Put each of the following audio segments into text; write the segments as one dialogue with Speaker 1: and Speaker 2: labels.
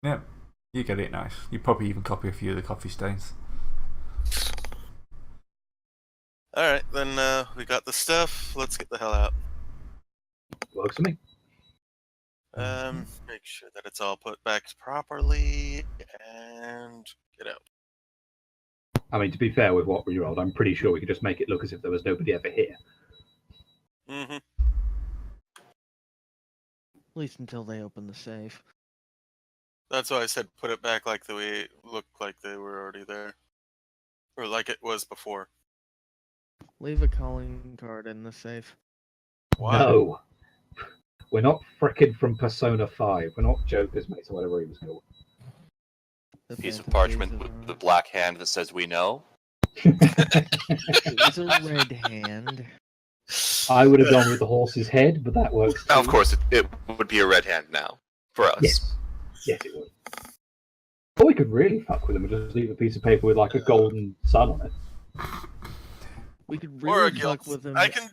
Speaker 1: Yeah, you get it nice. You probably even copy a few of the coffee stains.
Speaker 2: Alright, then we got the stuff. Let's get the hell out.
Speaker 3: Works for me.
Speaker 2: Make sure that it's all put back properly and get out.
Speaker 3: I mean, to be fair with what we rolled, I'm pretty sure we could just make it look as if there was nobody ever here.
Speaker 2: Mm-hmm.
Speaker 4: At least until they open the safe.
Speaker 2: That's why I said put it back like the way it looked like they were already there. Or like it was before.
Speaker 4: Leave a calling card in the safe.
Speaker 2: Why?
Speaker 3: No. We're not frickin' from Persona 5. We're not Jokers, mate, or whatever he was called.
Speaker 4: The
Speaker 5: Piece of
Speaker 4: fantasies
Speaker 5: parchment
Speaker 4: of
Speaker 5: with the black hand that says "We know."
Speaker 4: It was a red hand.
Speaker 3: I would have gone with the horse's head, but that works too.
Speaker 5: Now, of course, it would be a red hand now for us.
Speaker 3: Yes. Yes, it would. Or we could really fuck with them and just leave a piece of paper with like a golden sun on it.
Speaker 4: We could
Speaker 2: Or a
Speaker 4: really
Speaker 2: guild.
Speaker 4: fuck with them.
Speaker 2: I can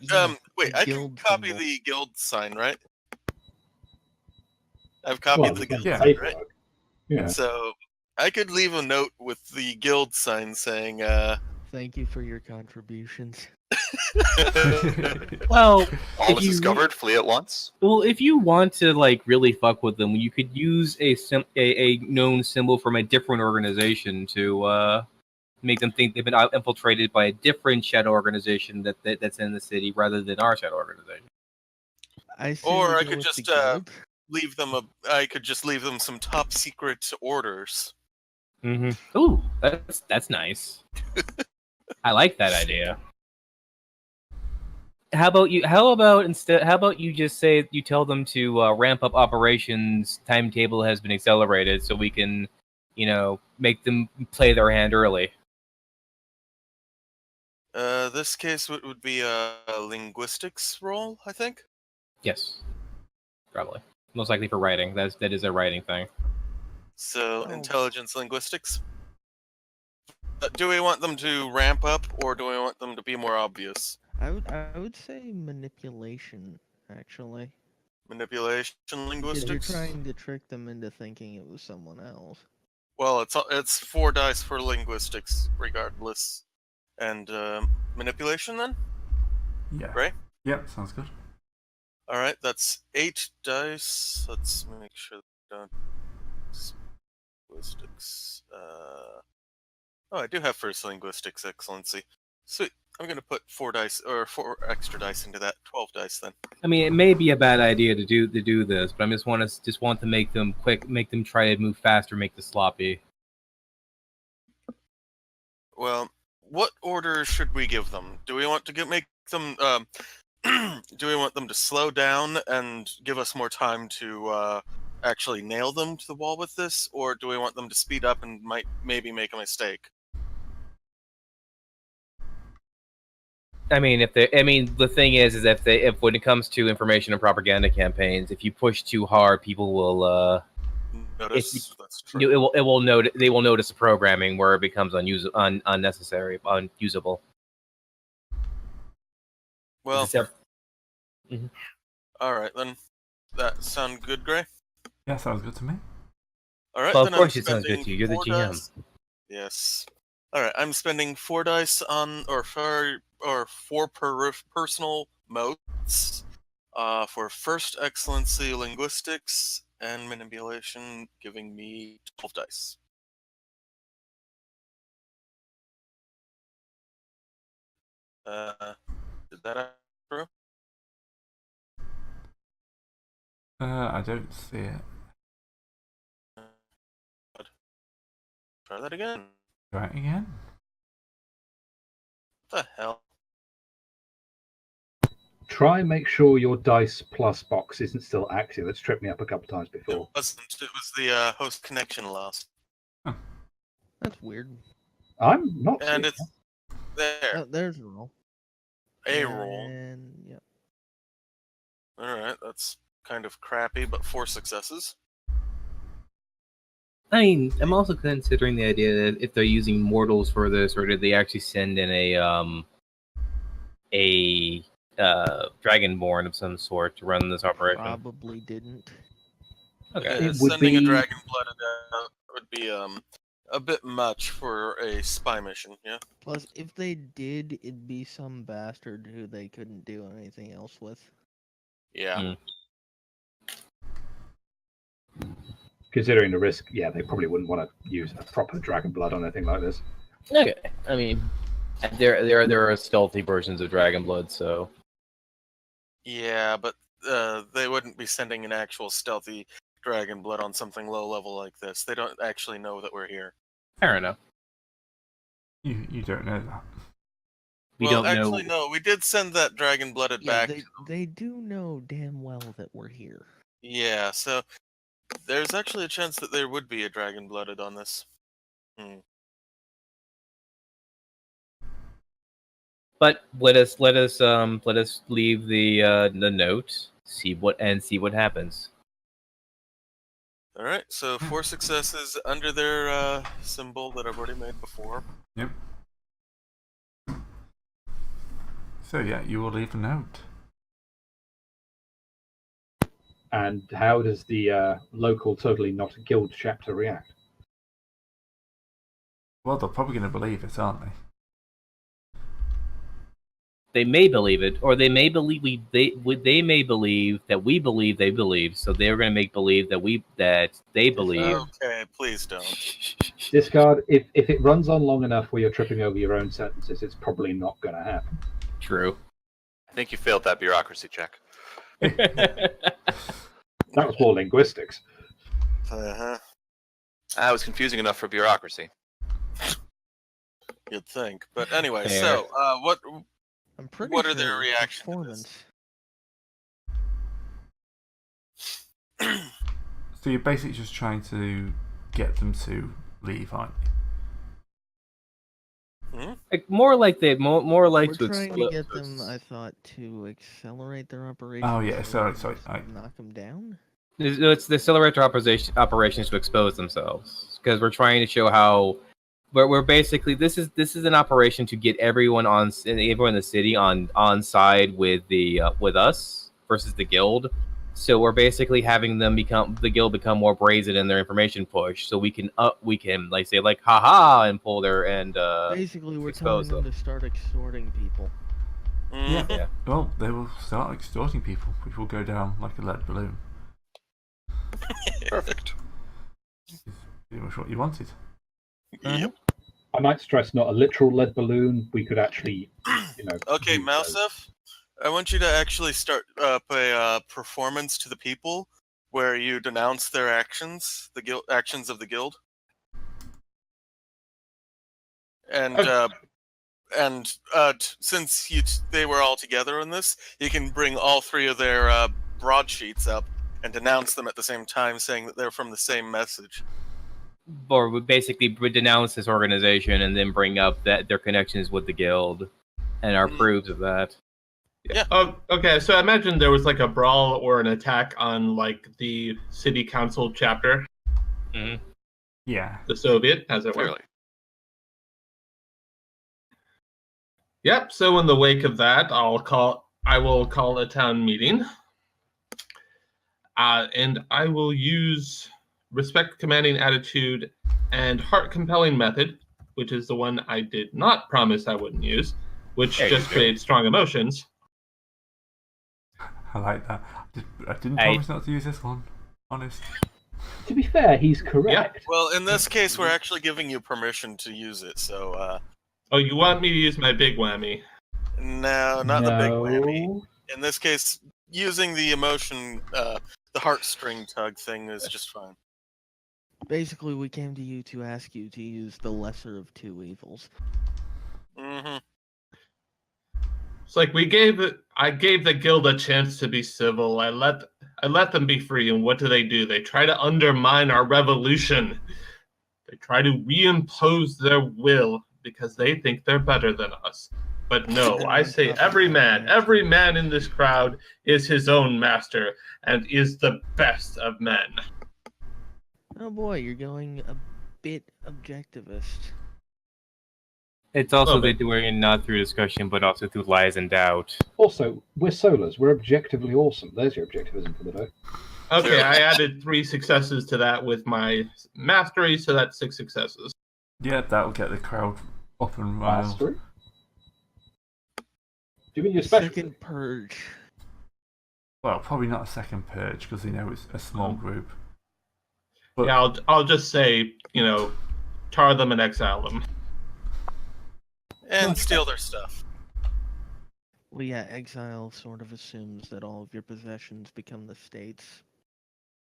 Speaker 2: wait, I can
Speaker 4: guild
Speaker 2: copy
Speaker 4: symbol.
Speaker 2: the guild sign, right? I've copied the guild
Speaker 1: yeah.
Speaker 2: sign, right?
Speaker 3: Yeah.
Speaker 2: So I could leave a note with the guild sign saying,
Speaker 4: Thank you for your contributions.
Speaker 6: Well,
Speaker 5: All
Speaker 6: if
Speaker 5: is
Speaker 6: you
Speaker 5: discovered, flee at once.
Speaker 6: Well, if you want to like really fuck with them, you could use a known symbol from a different organization to make them think they've been infiltrated by a different shadow organization that's in the city rather than our shadow organization.
Speaker 4: I say
Speaker 2: or
Speaker 4: we
Speaker 2: I
Speaker 4: go
Speaker 2: could
Speaker 4: with
Speaker 2: just
Speaker 4: the guild.
Speaker 2: leave them I could just leave them some top secret orders.
Speaker 6: Mm-hmm. Ooh, that's nice. I like that idea. How about you just say you tell them to ramp up operations? Timetable has been accelerated, so we can, make them play their hand early.
Speaker 2: This case would be a linguistics roll, I think.
Speaker 6: Yes, probably. Most likely for writing. That is a writing thing.
Speaker 2: So
Speaker 4: Oh.
Speaker 2: intelligence linguistics. Do we want them to ramp up, or do we want them to be more obvious?
Speaker 4: I would say manipulation, actually.
Speaker 2: Manipulation
Speaker 4: Because you're
Speaker 2: linguistics.
Speaker 4: trying to trick them into thinking it was someone else.
Speaker 2: Well, it's 4 dice for linguistics, regardless. And manipulation then,
Speaker 1: Yeah.
Speaker 2: right?
Speaker 1: Yep, sounds good.
Speaker 2: All right, that's 8 dice. Let's make sure that linguistics. Oh, I do have first linguistics excellency. Sweet. I'm gonna put 4 dice or 4 extra dice into that. 12 dice then.
Speaker 6: I mean, it may be a bad idea to do this, but I just want to make them quick, make them try to move faster, make this sloppy.
Speaker 2: Well, what order should we give them? Do we want to make them? Do we want them to slow down and give us more time to actually nail them to the wall with this, or do we want them to speed up and maybe make a mistake?
Speaker 6: I mean, the thing is if when it comes to information and propaganda campaigns, if you push too hard, people will
Speaker 2: Notice that's true.
Speaker 6: they will notice the programming where it becomes unnecessary, unusable.
Speaker 2: Well,
Speaker 6: Mm-hmm.
Speaker 2: all right then. That sound good, Gray?
Speaker 1: Yeah, sounds good to me.
Speaker 2: All right.
Speaker 6: Well,
Speaker 2: then
Speaker 6: of course
Speaker 2: I'm
Speaker 6: it sounds good
Speaker 2: spending
Speaker 6: to you. You're the
Speaker 2: 4
Speaker 6: GM.
Speaker 2: dice. Yes. All right. I'm spending 4 dice on or 4 per personal motes for first excellency linguistics and manipulation, giving me 12 dice. Did that true?
Speaker 1: I don't see it.
Speaker 2: Try that again.
Speaker 1: Try it again.
Speaker 2: What the hell?
Speaker 3: Try and make sure your dice plus box isn't still active. It's tripped me up a couple times
Speaker 2: It
Speaker 3: before.
Speaker 2: wasn't. It was the host connection loss.
Speaker 4: That's weird.
Speaker 3: I'm not
Speaker 2: And
Speaker 3: seeing
Speaker 2: it's there.
Speaker 4: Oh, there's a roll.
Speaker 2: A roll.
Speaker 4: And yep.
Speaker 2: Alright, that's kind of crappy, but 4 successes.
Speaker 6: I mean, I'm also considering the idea that if they're using mortals for this, or did they actually send in a dragonborn of some sort to run this operation?
Speaker 4: Probably didn't.
Speaker 6: Okay.
Speaker 3: It would
Speaker 2: Sending a
Speaker 3: be-
Speaker 2: dragon blooded would be a bit much for a spy mission. Yeah.
Speaker 4: Plus, if they did, it'd be some bastard who they couldn't do anything else with.
Speaker 2: Yeah.
Speaker 3: Considering the risk, yeah, they probably wouldn't want to use a proper dragon blood on anything like this.
Speaker 6: Okay. I mean, there are stealthy versions of Dragon Blood, so
Speaker 2: Yeah, but they wouldn't be sending an actual stealthy dragon blood on something low level like this. They don't actually know that we're here.
Speaker 6: fair enough.
Speaker 1: You don't know that.
Speaker 6: We
Speaker 2: well,
Speaker 6: don't
Speaker 2: actually,
Speaker 6: know.
Speaker 2: no. We did send that dragon blooded
Speaker 4: Yeah,
Speaker 2: back.
Speaker 4: they do know damn well that we're here.
Speaker 2: Yeah, so there's actually a chance that there would be a dragon blooded on this.
Speaker 6: But let us leave the note, see what happens.
Speaker 2: All right, so 4 successes under their symbol that I've already made before.
Speaker 1: Yep. So yeah, you will leave a note.
Speaker 3: And how does the local, totally not guild chapter react?
Speaker 1: Well, they're probably going to believe it, aren't they?
Speaker 6: They may believe it, or they may believe they may believe that we believe they believe. So they're going to make believe that they believe.
Speaker 2: Okay, please don't.
Speaker 3: Discard, if it runs on long enough where you're tripping over your own sentences, it's probably not going to happen.
Speaker 6: True.
Speaker 5: I think you failed that bureaucracy check.
Speaker 3: That was more linguistics.
Speaker 2: Uh-huh.
Speaker 5: That was confusing enough for bureaucracy.
Speaker 2: You'd think. But anyway,
Speaker 6: Fair.
Speaker 2: so
Speaker 4: I'm pretty
Speaker 2: What are
Speaker 4: sure
Speaker 2: their
Speaker 4: it's
Speaker 2: reactions to
Speaker 4: performance.
Speaker 1: So you're basically just trying to get them to leave, aren't you?
Speaker 6: Like, more like to
Speaker 4: We're trying to
Speaker 6: explode.
Speaker 4: get them, I thought, to accelerate their operation.
Speaker 1: Oh yeah, sorry.
Speaker 4: Knock them down?
Speaker 6: It's the accelerator operations to expose themselves, because we're trying to show how we're basically this is an operation to get everyone in the city on side with with us versus the guild. So we're basically having the guild become more brazen in their information push, so we can like say like haha and pull their and
Speaker 4: Basically, we're telling
Speaker 6: expose
Speaker 4: them
Speaker 6: them.
Speaker 4: to start extorting people.
Speaker 2: Mhm.
Speaker 6: Yeah.
Speaker 1: Well, they will start extorting people, which will go down like a lead balloon.
Speaker 5: Perfect.
Speaker 1: It's pretty much what you wanted.
Speaker 2: Yep.
Speaker 3: I might stress not a literal lead balloon. We could actually,
Speaker 2: Okay,
Speaker 3: use those.
Speaker 2: Mousef, I want you to actually start up a performance to the people where you denounce their actions, the guild actions of the guild, and since they were all together in this, you can bring all 3 of their broadsheets up and denounce them at the same time, saying that they're from the same message.
Speaker 6: Or we basically would denounce this organization and then bring up that their connections with the guild and our proofs of that.
Speaker 7: Okay, so I imagine there was like a brawl or an attack on like the city council chapter,
Speaker 1: Yeah.
Speaker 7: the Soviet, as it were.
Speaker 5: Clearly.
Speaker 7: Yep. So in the wake of that, I will call a town meeting, and I will use respect commanding attitude and heart compelling method, which is the one I did not promise I wouldn't use, which
Speaker 6: There you
Speaker 7: just
Speaker 6: go.
Speaker 7: creates strong emotions.
Speaker 1: I like that. I didn't promise not to use this one. Honest.
Speaker 3: To be fair, he's correct.
Speaker 2: Well, in this case, we're actually giving you permission to use it, so
Speaker 7: Oh, you want me to use my big whammy?
Speaker 2: no, not the big whammy.
Speaker 3: No.
Speaker 2: In this case, using the emotion, the heartstring tug thing is just fine.
Speaker 4: Basically, we came to you to ask you to use the lesser of 2 evils.
Speaker 2: Mm-hmm.
Speaker 7: It's like I gave the guild a chance to be civil. I let them be free, and what do? They try to undermine our revolution. They try to reimpose their will because they think they're better than us. But no, I say every man in this crowd is his own master and is the best of men.
Speaker 4: Oh boy, you're going a bit objectivist.
Speaker 6: It's also
Speaker 7: Well,
Speaker 6: they're doing it not through discussion, but also through lies and doubt.
Speaker 3: Also, we're solars. We're objectively awesome. There's your objectivism for the day.
Speaker 7: Okay, I added 3 successes to that with my mastery, so that's 6 successes.
Speaker 1: Yeah, that'll get the crowd up and wild.
Speaker 3: Mastery? Do you mean your special?
Speaker 4: Second purge.
Speaker 1: Well, probably not a second purge because they know it's a small group. But
Speaker 7: Yeah, I'll just say, tar them and exile them.
Speaker 2: And steal their stuff.
Speaker 4: Well, yeah, exile sort of assumes that all of your possessions become the state's.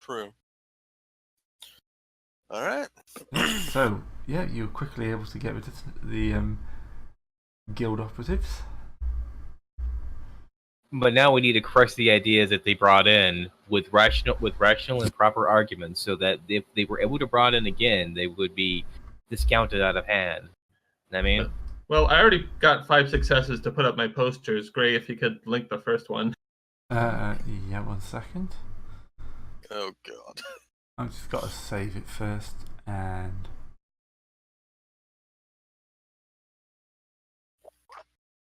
Speaker 2: True. All right.
Speaker 1: so, yeah, you were quickly able to get rid of the guild operatives.
Speaker 6: But now we need to crush the ideas that they brought in with rational and proper arguments, so that if they were able to brought in again, they would be discounted out of hand. I mean,
Speaker 7: well, I already got 5 successes to put up my posters. Gray, if you could link the first one.
Speaker 1: Yeah, 1 second.
Speaker 2: Oh god.
Speaker 1: I've just got to save it first, and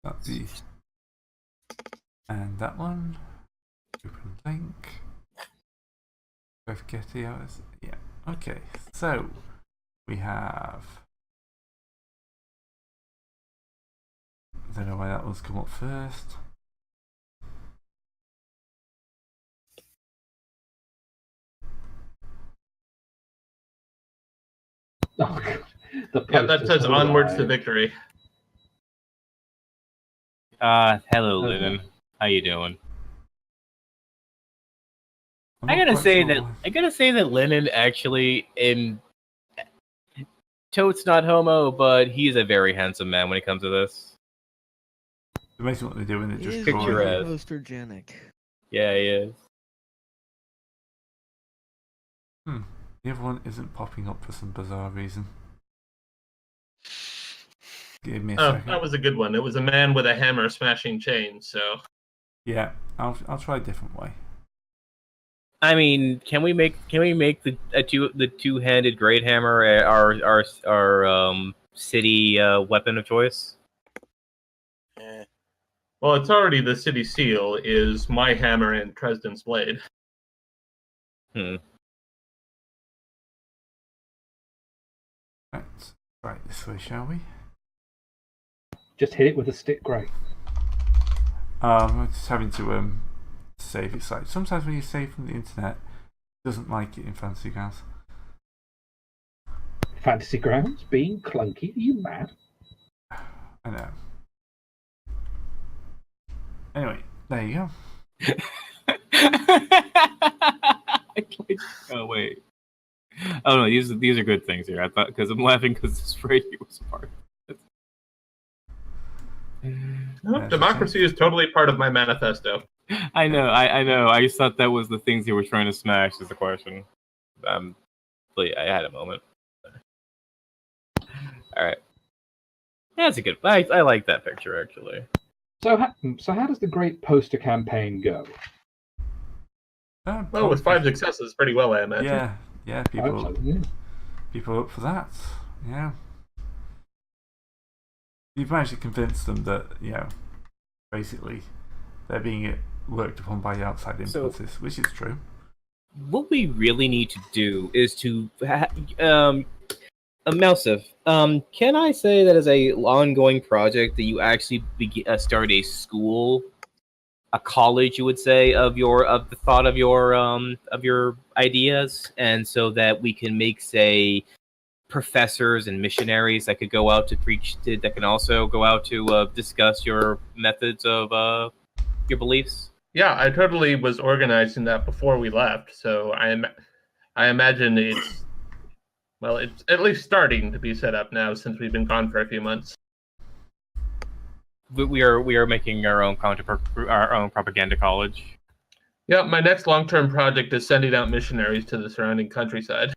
Speaker 1: that's the and that one. Open link. Both Getty hours. Yeah. Okay. So we have. I don't know why that one's come up first.
Speaker 3: Oh, God. The
Speaker 7: Yeah, that
Speaker 3: posters
Speaker 7: says
Speaker 3: are
Speaker 7: onwards to
Speaker 3: alive.
Speaker 7: victory.
Speaker 6: hello,
Speaker 3: Okay.
Speaker 6: Lennon. How you doing?
Speaker 1: I'm
Speaker 6: I
Speaker 1: not
Speaker 6: gotta
Speaker 1: quite
Speaker 6: say
Speaker 1: sure
Speaker 6: that
Speaker 1: why.
Speaker 6: Lennon actually in totes not homo, but he's a very handsome man when it comes to this.
Speaker 1: It's amazing what they do when they
Speaker 4: He
Speaker 1: just
Speaker 4: is
Speaker 1: draw
Speaker 6: Picture
Speaker 1: it.
Speaker 6: it.
Speaker 4: postergenic.
Speaker 6: Yeah, he is.
Speaker 1: The other one isn't popping up for some bizarre reason. Give me a
Speaker 7: Oh,
Speaker 1: second.
Speaker 7: that was a good one. It was a man with a hammer smashing chains, so...
Speaker 1: Yeah, I'll try a different way.
Speaker 6: I mean, can we make the two-handed great hammer our city weapon of choice?
Speaker 2: Eh.
Speaker 7: Well, it's already the city seal is my hammer and Dresden's blade.
Speaker 1: Right, this way, shall we?
Speaker 3: Just hit it with a stick, Gray.
Speaker 1: I'm just having to save it. Like sometimes when you save from the internet, it doesn't like it in Fantasy Grounds.
Speaker 3: Fantasy Grounds being clunky? Are you mad?
Speaker 1: I know. Anyway, there you go.
Speaker 6: Oh wait. Oh no, these are good things here. I thought because I'm laughing because this radio was part.
Speaker 7: No, democracy is totally part of my manifesto.
Speaker 6: I know. I just thought that was the things you were trying to smash. Is the question. But yeah, I had a moment. All right. That's a good. I like that picture actually.
Speaker 3: So how does the Great Poster Campaign go?
Speaker 7: Well, with 5 successes, pretty well, I imagine.
Speaker 1: Yeah,
Speaker 3: I hope so, yeah.
Speaker 1: people are up for that. Yeah. You've managed to convince them that, basically they're being worked upon by outside influences, which is true.
Speaker 6: What we really need to do is to Mousef, can I say that as a ongoing project that you actually start a school, a college, you would say, of the thought of your ideas, and so that we can make, say, professors and missionaries that could go out to preach, that can also go out to discuss your methods of your beliefs.
Speaker 7: Yeah, I totally was organizing that before we left, so I imagine it's at least starting to be set up now since we've been gone for a few months.
Speaker 6: We are making our own propaganda college.
Speaker 7: Yeah, my next long-term project is sending out missionaries to the surrounding countryside.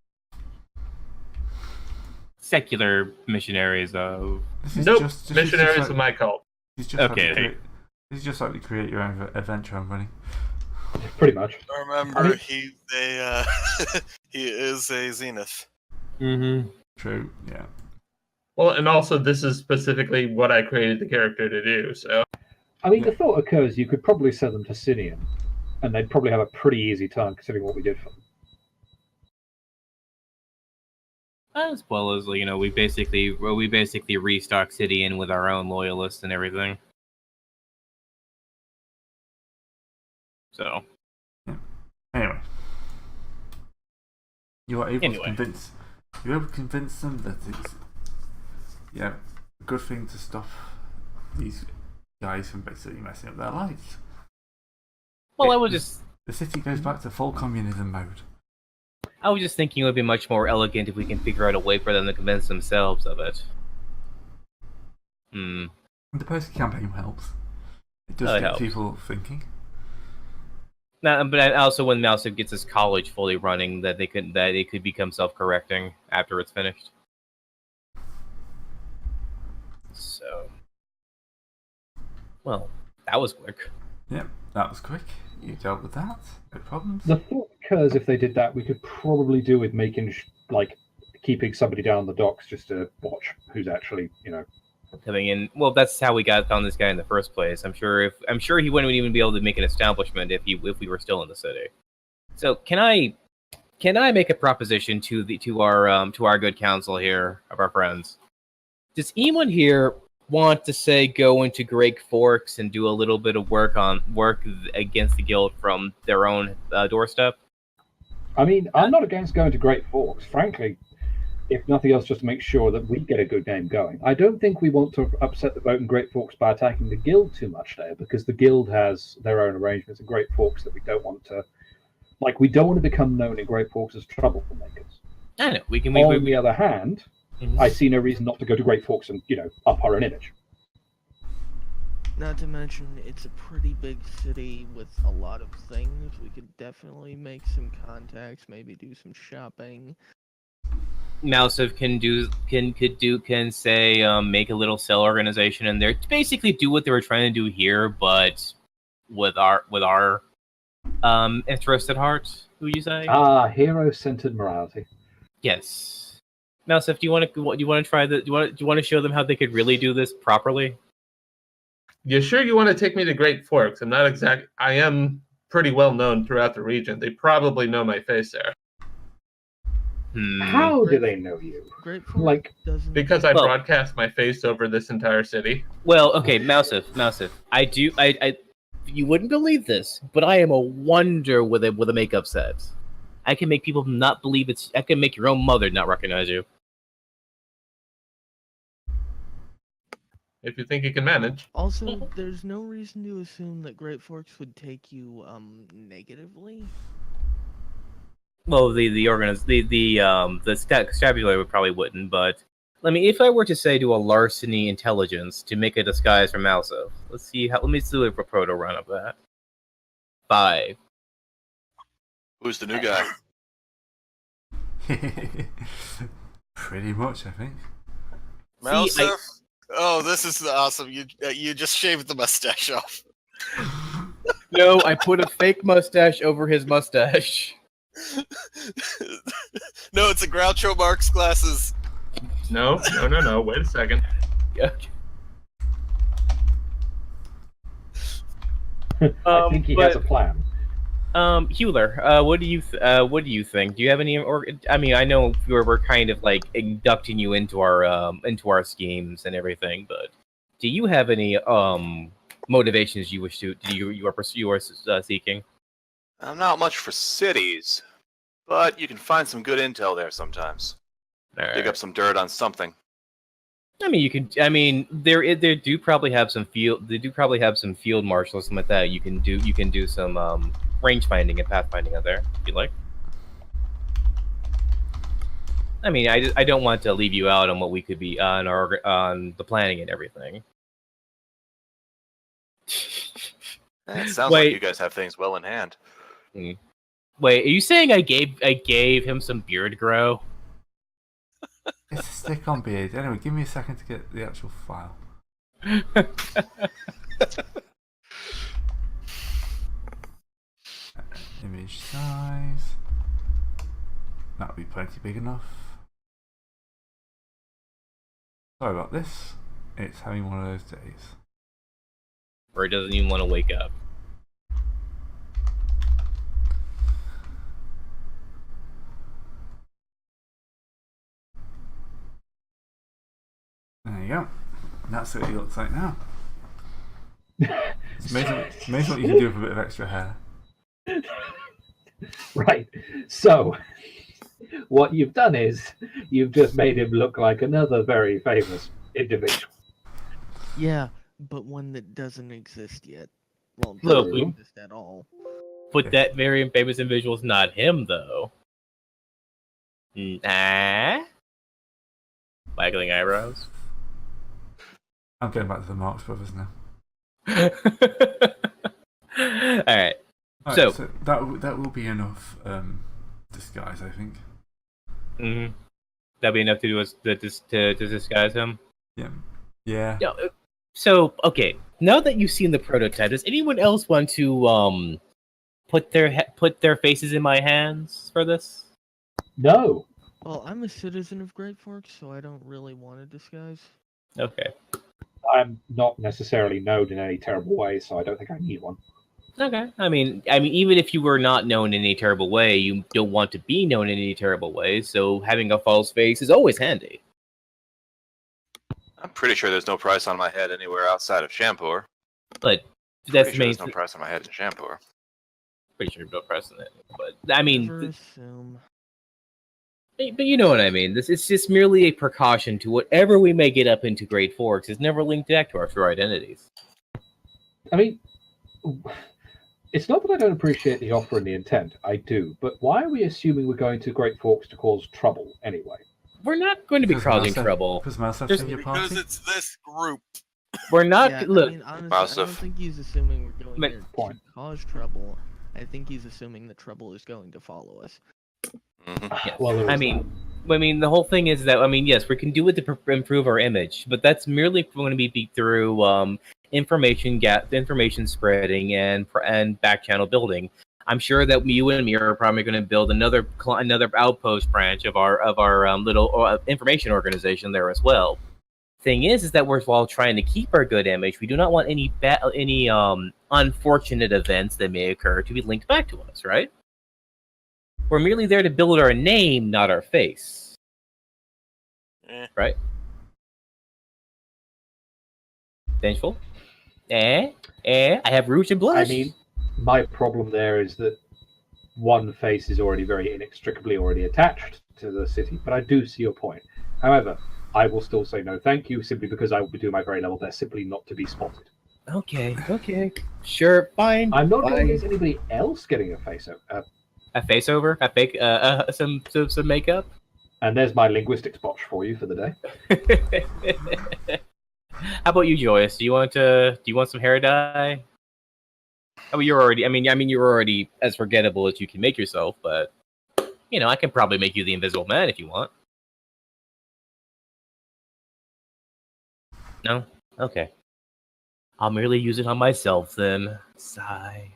Speaker 6: Secular missionaries, though.
Speaker 7: Nope, missionaries of my cult.
Speaker 6: Okay.
Speaker 1: This is just like to create your own adventure, I'm running.
Speaker 3: Pretty much.
Speaker 2: Remember, he is a zenith.
Speaker 6: Mm-hmm.
Speaker 1: True, yeah.
Speaker 7: Well, and also this is specifically what I created the character to do, so...
Speaker 3: I mean, the thought occurs you could probably sell them to Sinian. and they'd probably have a pretty easy time considering what we did for them.
Speaker 6: As well as we basically restock City Inn with our own loyalists and everything. So
Speaker 1: Anyway, you are able
Speaker 6: Anyway.
Speaker 1: to convince. You're able to convince them that it's a good thing to stop these guys from basically messing up their lives.
Speaker 6: well, I was just
Speaker 1: The city goes back to full communism mode.
Speaker 6: thinking it would be much more elegant if we can figure out a way for them to convince themselves of it.
Speaker 1: And the poster campaign helps. It does
Speaker 6: It
Speaker 1: get
Speaker 6: helps.
Speaker 1: people thinking.
Speaker 6: Now, but also when Mouse gets his college fully running, that it could become self-correcting after it's finished. So, well, that was quick.
Speaker 1: Yep, that was quick. You dealt with that. No problems.
Speaker 3: The thought occurs if they did that, we could probably do with making keeping somebody down the docks just to watch who's actually
Speaker 6: Coming in, well, that's how we found this guy in the first place. I'm sure he wouldn't even be able to make an establishment if we were still in the city. So can I make a proposition to our good council here of our friends? Does anyone here want to say go into Great Forks and do a little bit of work against the guild from their own doorstep?
Speaker 3: I mean, I'm not against going to Great Forks, frankly. If nothing else, just to make sure that we get a good name going. I don't think we want to upset the vote in Great Forks by attacking the guild too much there, because the guild has their own arrangements in Great Forks that we don't want to. We don't want to become known in Great Forks as troublemakers.
Speaker 6: I know we can.
Speaker 3: On the other hand,
Speaker 6: Mhm.
Speaker 3: I see no reason not to go to Great Forks and up our own image.
Speaker 4: Not to mention, it's a pretty big city with a lot of things. We could definitely make some contacts, maybe do some shopping.
Speaker 6: Mouse can say make a little cell organization in there to basically do what they were trying to do here, but with our interest at heart. Who you say?
Speaker 3: Hero-centered morality.
Speaker 6: Yes. Mouse, do you want to try that? Do you want to show them how they could really do this properly?
Speaker 7: You sure you want to take me to Great Forks? I am pretty well known throughout the region. They probably know my face there.
Speaker 3: How do they know you?
Speaker 4: Great Forks doesn't.
Speaker 7: Because I
Speaker 6: Well-
Speaker 7: broadcast my face over this entire city.
Speaker 6: Well, okay, Mouse. I do. You wouldn't believe this, but I am a wonder with a makeup set. I can make people not believe it's. I can make your own mother not recognize you.
Speaker 7: If you think you can manage.
Speaker 4: Also, there's no reason to assume that Great Forks would take you negatively.
Speaker 6: Well, the stabulary probably wouldn't, but if I were to say do a larceny intelligence to make a disguise for Malsov, let me do a proto run of that. 5.
Speaker 5: Who's the new guy?
Speaker 1: Pretty much, I think.
Speaker 2: Malsef? Oh, this is awesome. You just shaved the mustache off.
Speaker 6: No, I put a fake mustache over his mustache.
Speaker 2: No, it's a Groucho Marx glasses.
Speaker 7: No. Wait a second.
Speaker 3: I think he has a plan.
Speaker 6: Hewler, what do you think? Do you have any? I know we're kind of inducting you into our schemes and everything, but do you have any motivations you are seeking?
Speaker 5: I'm not much for cities, but you can find some good intel there sometimes. Dig up some dirt on something.
Speaker 6: They do probably have some field marshals, something like that. You can do some range finding and pathfinding out there if you like. I don't want to leave you out on what we could be on the planning and everything.
Speaker 5: It sounds
Speaker 6: Wait.
Speaker 5: like you guys have things well in hand.
Speaker 6: Wait, are you saying I gave him some beard grow?
Speaker 1: It's a stick-on beard. Anyway, give me a second to get the actual file. Image size. That'll be plenty big enough. Sorry about this. It's having one of those days.
Speaker 6: Or he doesn't even want to wake up.
Speaker 1: go. And that's what he looks like now. It's amazing what you can do with a bit of extra hair.
Speaker 3: Right. So, what you've done is you've just made him look like another very famous individual.
Speaker 4: Yeah, but one that doesn't exist yet. Well,
Speaker 6: Look,
Speaker 4: doesn't
Speaker 6: we-
Speaker 4: exist at all.
Speaker 6: But that very famous individual's not him, though. Nah. Waggling eyebrows.
Speaker 1: I'm going back to the Marx Brothers now.
Speaker 6: Alright.
Speaker 1: Alright,
Speaker 6: So-
Speaker 1: so that will be enough disguise, I think.
Speaker 6: Mm-hmm. That'd be enough to do us to disguise him.
Speaker 1: Yeah. Yeah.
Speaker 6: No, so okay. Now that you've seen the prototype, does anyone else want to put their faces in my hands for this?
Speaker 3: No.
Speaker 4: Well, I'm a citizen of Great Forks, so I don't really want a disguise.
Speaker 6: Okay.
Speaker 3: I'm not necessarily known in any terrible way, so I don't think I need one.
Speaker 6: Okay. I mean, even if you were not known in any terrible way, you don't want to be known in any terrible way. So having a false face is always handy.
Speaker 5: I'm pretty sure there's no price on my head anywhere outside of Shampur.
Speaker 6: But that's
Speaker 5: Pretty
Speaker 6: the
Speaker 5: sure
Speaker 6: main.
Speaker 5: there's no price on my head in Shampur.
Speaker 6: Pretty sure no precedent. But I mean,
Speaker 4: Never assume.
Speaker 6: but you know what I mean. It's just merely a precaution to whatever we may get up into Great Forks is never linked back to our true identities.
Speaker 3: I mean, it's not that I don't appreciate the offer and the intent. I do. But why are we assuming we're going to Great Forks to cause trouble anyway?
Speaker 6: We're not going to be
Speaker 1: Because
Speaker 6: causing
Speaker 1: Mouse-
Speaker 6: trouble.
Speaker 1: Because Mouse have
Speaker 6: Just-
Speaker 1: seen your
Speaker 2: Because
Speaker 1: party.
Speaker 2: it's this group.
Speaker 6: We're not.
Speaker 4: Yeah,
Speaker 6: Look,
Speaker 4: I mean, honestly,
Speaker 5: Mouse
Speaker 4: I don't
Speaker 5: of-
Speaker 4: think he's assuming we're going
Speaker 6: But-
Speaker 4: there to
Speaker 3: Point.
Speaker 4: cause trouble. I think he's assuming the trouble is going to follow us.
Speaker 5: Hmm
Speaker 6: Yes.
Speaker 3: Well, there
Speaker 6: I
Speaker 3: is
Speaker 6: mean, the whole thing is that yes, we can do it to improve our image, but that's merely going to be through information spreading and back channel building. I'm sure that you and me are probably going to build another outpost branch of our little information organization there as well. Thing is that while trying to keep our good image, we do not want any unfortunate events that may occur to be linked back to us, right? We're merely there to build our name, not our face.
Speaker 2: Eh.
Speaker 6: Right? Vengeful? I have rouge and blush.
Speaker 3: I mean, my problem there is that one face is already very inextricably already attached to the city, but I do see your point. However, I will still say no thank you, simply because I will be doing my very level best simply not to be spotted.
Speaker 6: Okay, sure, fine.
Speaker 3: I'm not
Speaker 6: fine.
Speaker 3: going against anybody else getting a face over.
Speaker 6: A face over, a fake, some makeup.
Speaker 3: And there's my linguistics botch for you for the day.
Speaker 6: How about you, Joyce? Do you want some hair dye? I mean, you're already as forgettable as you can make yourself, but I can probably make you the Invisible Man if you want. No? Okay. I'll merely use it on myself then. Sigh.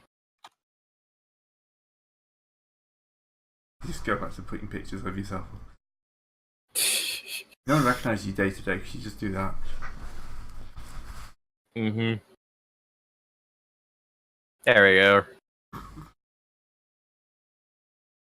Speaker 1: Just go back to putting pictures of yourself. No one recognises you day to day because you just do that.
Speaker 6: Mm-hmm. There we go.